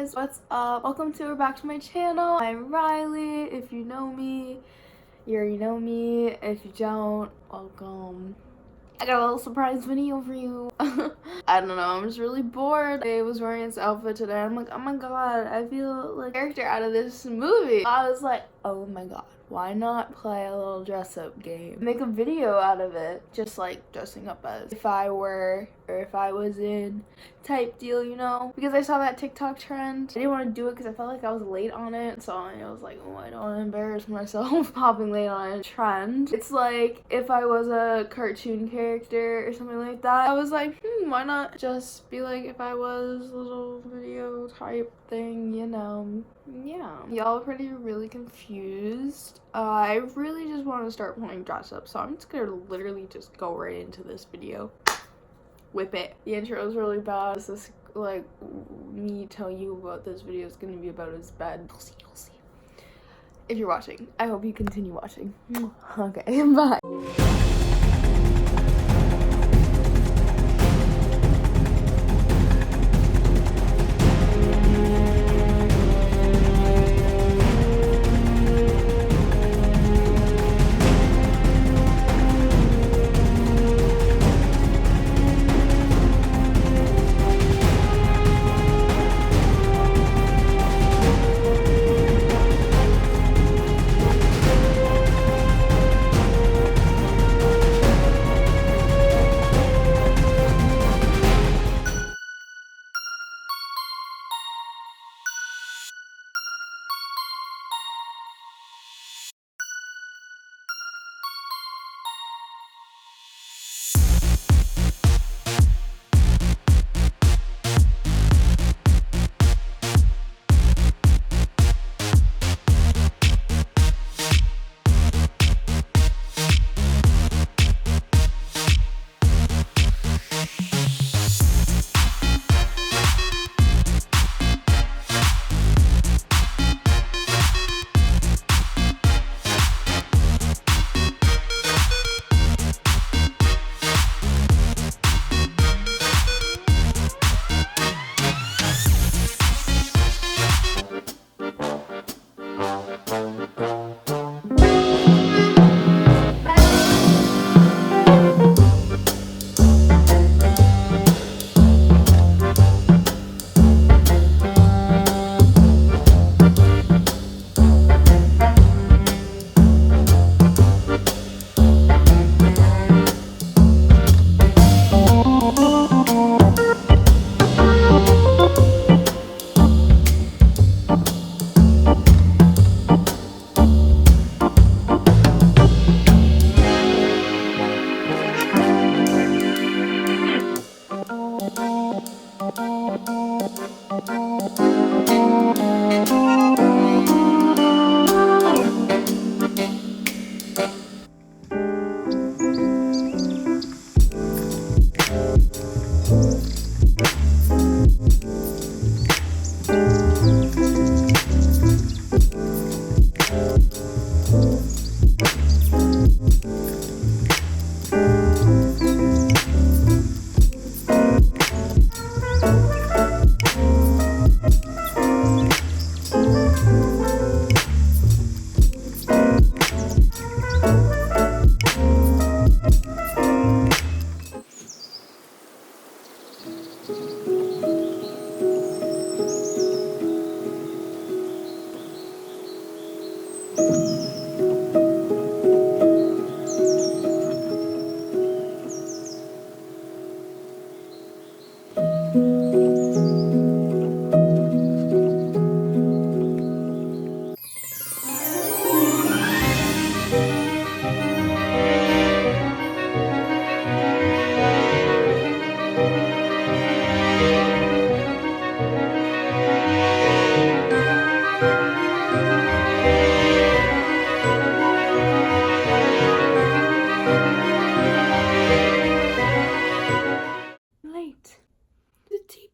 guys, what's up? Welcome to or back to my channel. I'm Riley. If you know me, you already know me. If you don't, welcome. I got a little surprise video for you. I don't know, I'm just really bored. I was wearing this outfit today. I'm like, oh my god, I feel like a character out of this movie. I was like, oh my god, why not play a little dress up game? Make a video out of it. Just like dressing up as if I were, or if I was in type deal, you know? Because I saw that TikTok trend. I didn't want to do it because I felt like I was late on it. So I was like, oh, I don't want to embarrass myself hopping late on a trend. It's like if I was a cartoon character or something like that. I was like, why not just be like if I was a little video type thing, you know? Yeah. Y'all are pretty really confused. I really just want to start playing dress up. So I'm just gonna literally just go right into this video. Whip it. The intro is really bad. This is like me telling you what this video is going to be about is bad. You'll see. If you're watching, I hope you continue watching. Okay, bye.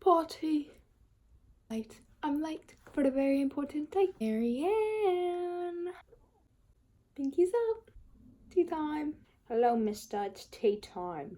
Party. Late. I'm late for the very important date. Marianne. Pinky's up. Tea time. Hello, mister. It's tea time.